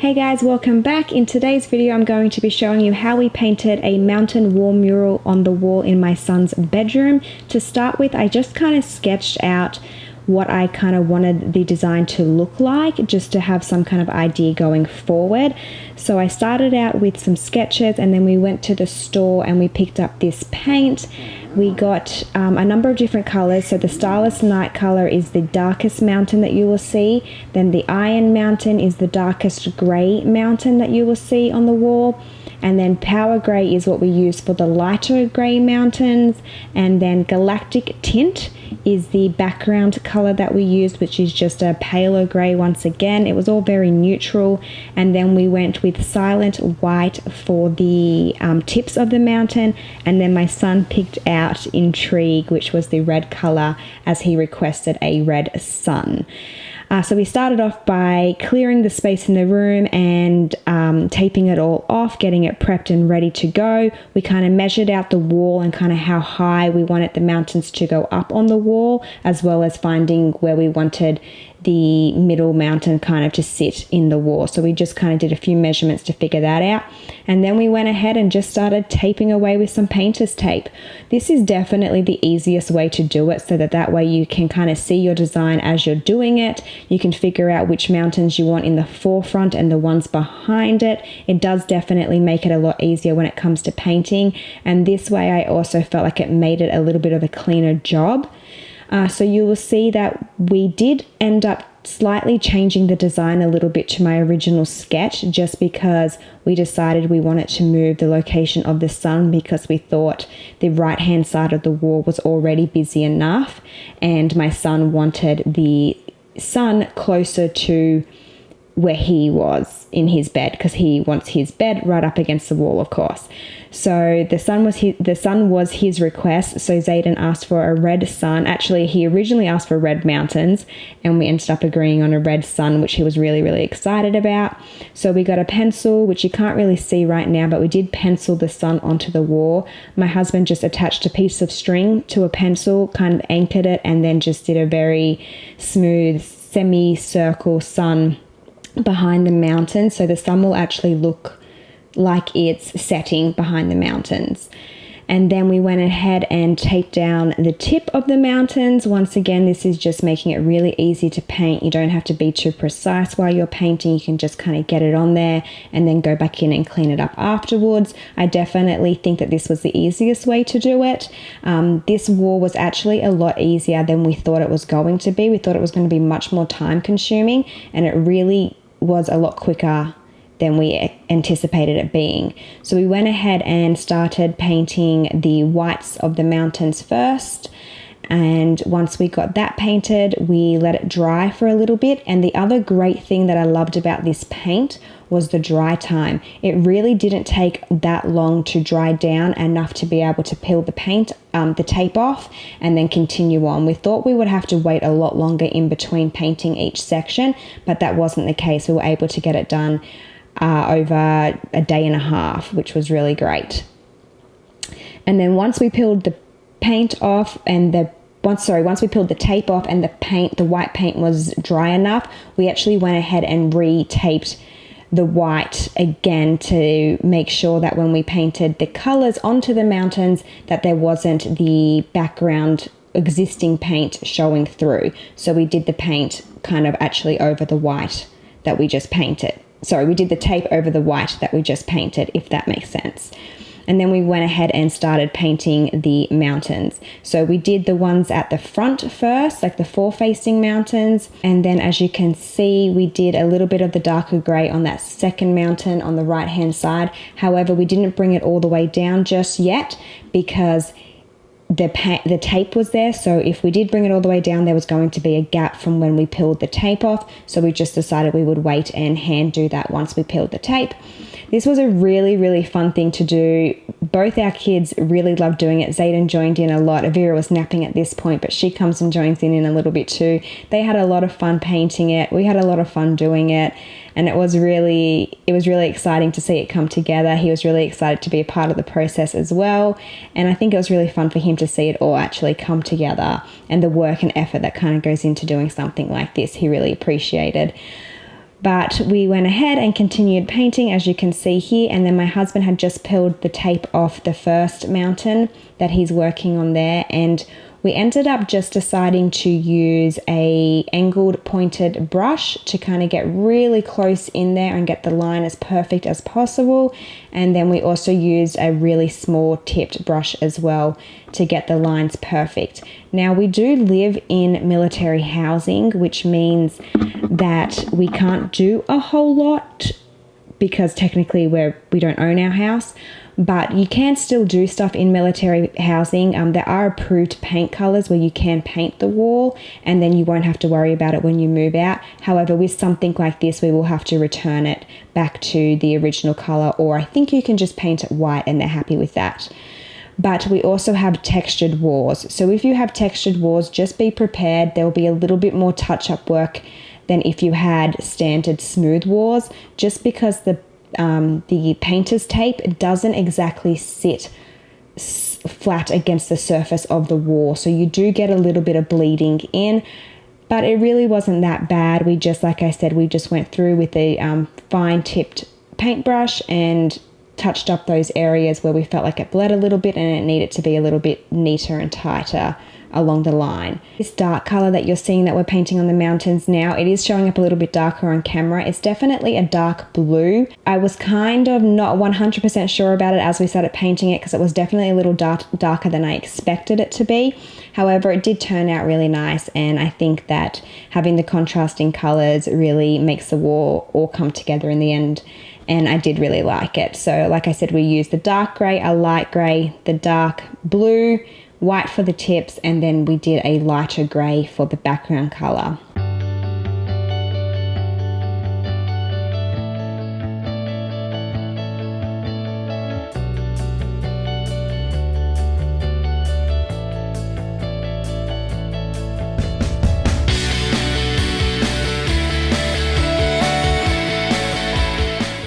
Hey guys, welcome back. In today's video I'm going to be showing you how we painted a mountain wall mural on the wall in my son's bedroom. To start with, I just kind of sketched out what I kind of wanted the design to look like, just to have some kind of idea going forward. So I started out with some sketches and then we went to the store and we picked up this paint. We got a number of different colors. So the Starless Night color is the darkest mountain that you will see. Then the Iron Mountain is the darkest gray mountain that you will see on the wall. And then Power Gray is what we use for the lighter gray mountains. And then Galactic Tint is the background color that we used, which is just a paler gray once again. It was all very neutral. And then we went with Silent White for the tips of the mountain. And then my son picked out Intrigue, which was the red color, as he requested a red sun. So we started off by clearing the space in the room and taping it all off, getting it prepped and ready to go. We kind of measured out the wall and kind of how high we wanted the mountains to go up on the wall, as well as finding where we wanted the middle mountain kind of to sit in the wall. So we just kind of did a few measurements to figure that out. And then we went ahead and just started taping away with some painter's tape. This is definitely the easiest way to do it, so that way you can kind of see your design as you're doing it. You can figure out which mountains you want in the forefront and the ones behind it. It does definitely make it a lot easier when it comes to painting. And this way I also felt like it made it a little bit of a cleaner job. So you will see that we did end up slightly changing the design a little bit to my original sketch, just because we decided we wanted to move the location of the sun, because we thought the right hand side of the wall was already busy enough and my son wanted the sun closer to where he was in his bed, because he wants his bed right up against the wall, of course. So the sun was his request. So Zayden asked for a red sun. Actually, he originally asked for red mountains, and we ended up agreeing on a red sun, which he was really, really excited about. So we got a pencil, which you can't really see right now, but we did pencil the sun onto the wall. My husband just attached a piece of string to a pencil, kind of anchored it, and then just did a very smooth semicircle sun behind the mountain, so the sun will actually look like it's setting behind the mountains. And then we went ahead and taped down the tip of the mountains. Once again, this is just making it really easy to paint. You don't have to be too precise while you're painting. You can just kind of get it on there and then go back in and clean it up afterwards. I definitely think that this was the easiest way to do it. This wall was actually a lot easier than we thought it was going to be. We thought it was going to be much more time consuming, and it really was a lot quicker than we anticipated it being. So we went ahead and started painting the whites of the mountains first. And once we got that painted, we let it dry for a little bit. And the other great thing that I loved about this paint was the dry time. It really didn't take that long to dry down enough to be able to peel the tape off and then continue on. We thought we would have to wait a lot longer in between painting each section, but that wasn't the case. We were able to get it done over a day and a half, which was really great. And then once we peeled the paint off and once we peeled the tape off and the white paint was dry enough, we actually went ahead and re-taped the white again to make sure that when we painted the colors onto the mountains, that there wasn't the background existing paint showing through. So we did the paint kind of actually over the white that we just painted. Sorry, we did the tape over the white that we just painted, if that makes sense. And then we went ahead and started painting the mountains. So we did the ones at the front first, like the forward-facing mountains. And then as you can see, we did a little bit of the darker gray on that second mountain on the right-hand side. However, we didn't bring it all the way down just yet, because the tape was there. So if we did bring it all the way down, there was going to be a gap from when we peeled the tape off. So we just decided we would wait and hand do that once we peeled the tape. This was a really, really fun thing to do. Both our kids really loved doing it. Zayden joined in a lot. Avira was napping at this point, but she comes and joins in a little bit too. They had a lot of fun painting it. We had a lot of fun doing it. And it was really exciting to see it come together. He was really excited to be a part of the process as well. And I think it was really fun for him to see it all actually come together, and the work and effort that kind of goes into doing something like this, he really appreciated. But we went ahead and continued painting, as you can see here, and then my husband had just peeled the tape off the first mountain that he's working on there, and we ended up just deciding to use a angled pointed brush to kind of get really close in there and get the line as perfect as possible. And then we also used a really small tipped brush as well to get the lines perfect. Now, we do live in military housing, which means that we can't do a whole lot because technically we don't own our house. But you can still do stuff in military housing. There are approved paint colors where you can paint the wall and then you won't have to worry about it when you move out. However, with something like this, we will have to return it back to the original color, or I think you can just paint it white and they're happy with that. But we also have textured walls. So if you have textured walls, just be prepared. There will be a little bit more touch-up work than if you had standard smooth walls, just because the painter's tape doesn't exactly sit flat against the surface of the wall, so you do get a little bit of bleeding in, but it really wasn't that bad. We just, like I said, we just went through with a fine tipped paintbrush and touched up those areas where we felt like it bled a little bit and it needed to be a little bit neater and tighter along the line. This dark color that you're seeing that we're painting on the mountains now, it is showing up a little bit darker on camera. It's definitely a dark blue. I was kind of not 100% sure about it as we started painting it because it was definitely a little darker than I expected it to be. However, it did turn out really nice, and I think that having the contrasting colors really makes the wall all come together in the end, and I did really like it. So like I said, we used the dark grey, a light grey, the dark blue, white for the tips, and then we did a lighter grey for the background colour.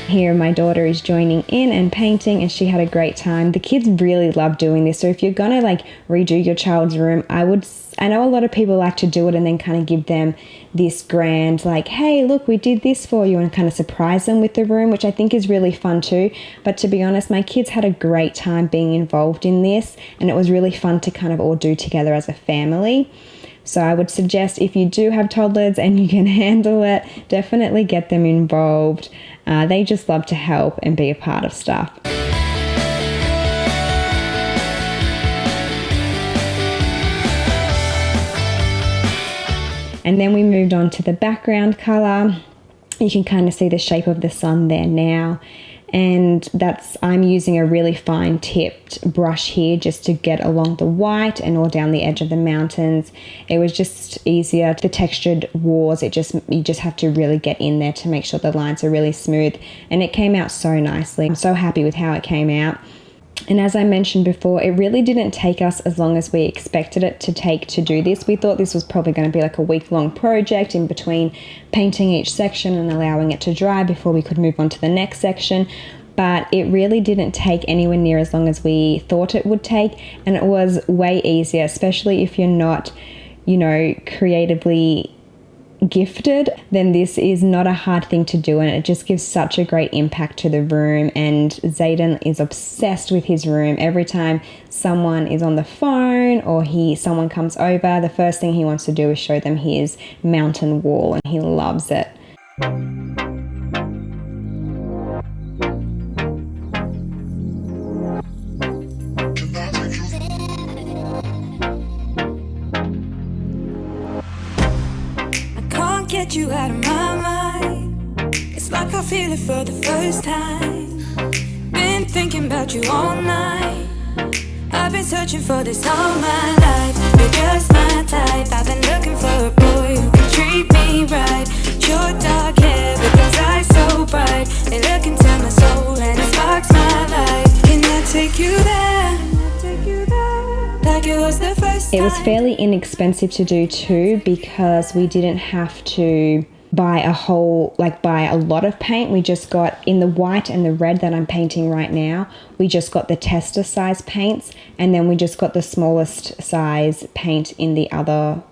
Here my daughter is joining in and painting, and she had a great time. The kids really love doing this, so if you're gonna like redo your child's room, I know a lot of people like to do it and then kind of give them this grand like, hey look, we did this for you, and kind of surprise them with the room, which I think is really fun too. But to be honest, my kids had a great time being involved in this, and it was really fun to kind of all do together as a family. So I would suggest, if you do have toddlers and you can handle it, definitely get them involved. They just love to help and be a part of stuff. And then we moved on to the background color. You can kind of see the shape of the sun there now. And I'm using a really fine tipped brush here just to get along the white and all down the edge of the mountains. It was just easier. The textured walls, you just have to really get in there to make sure the lines are really smooth, and it came out so nicely. I'm so happy with how it came out. And as I mentioned before, it really didn't take us as long as we expected it to take to do this. We thought this was probably going to be like a week-long project in between painting each section and allowing it to dry before we could move on to the next section. But it really didn't take anywhere near as long as we thought it would take. And it was way easier, especially if you're not, creatively gifted, then this is not a hard thing to do, and it just gives such a great impact to the room. And Zayden is obsessed with his room. Every time someone is on the phone or someone comes over, the first thing he wants to do is show them his mountain wall, and he loves it. Get you out of my mind. It's like I feel it for the first time. Been thinking about you all night. I've been searching for this all my life. You're just my type. I've been looking for a boy who can treat me right. Your dark hair with those eyes so bright, they look into my soul and it sparks my life. Can I take you there? Like it was the first time. It was fairly inexpensive to do too, because we didn't have to buy a lot of paint. We just got, in the white and the red that I'm painting right now, we just got the tester size paints, and then we just got the smallest size paint in the other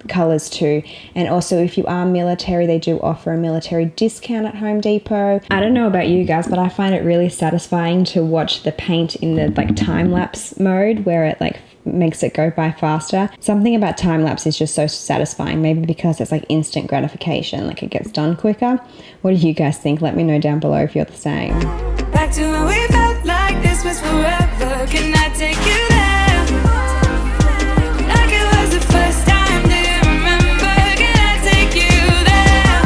colors too. And also, if you are military, they do offer a military discount at Home Depot. I don't know about you guys, but I find it really satisfying to watch the paint in the like time-lapse mode, where it like makes it go by faster. Something about time-lapse is just so satisfying, maybe because it's like instant gratification, like it gets done quicker. What do you guys think? Let me know down below if you're the same. Back to when we felt like this was forever. Can I take you there? Like it was the first time. Do you remember? Can I take you there?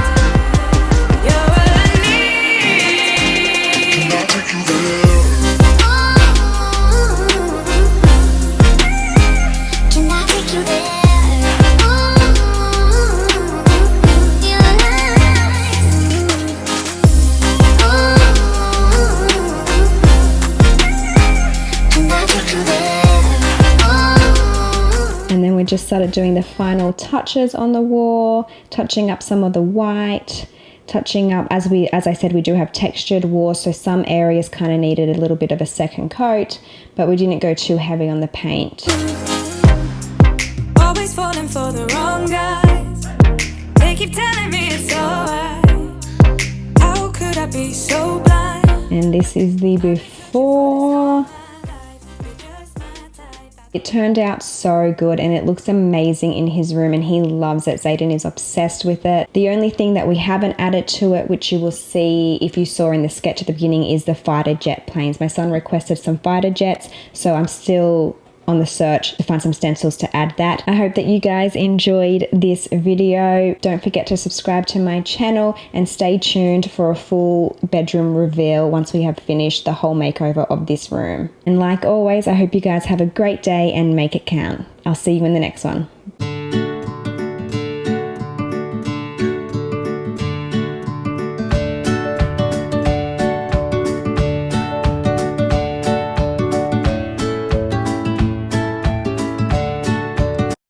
You're all I need. Can I take you there? Can I take you there? And then we just started doing the final touches on the wall, touching up some of the white, touching up, as I said, we do have textured walls, so some areas kind of needed a little bit of a second coat, but we didn't go too heavy on the paint. Always falling for the wrong guys. They keep telling me it's alright. How could I be so blind? And this is the before. It turned out so good and it looks amazing in his room and he loves it. Zayden is obsessed with it. The only thing that we haven't added to it, which you will see if you saw in the sketch at the beginning, is the fighter jet planes. My son requested some fighter jets, so I'm still on the search to find some stencils to add that. I hope that you guys enjoyed this video. Don't forget to subscribe to my channel and stay tuned for a full bedroom reveal once we have finished the whole makeover of this room. And like always, I hope you guys have a great day and make it count. I'll see you in the next one.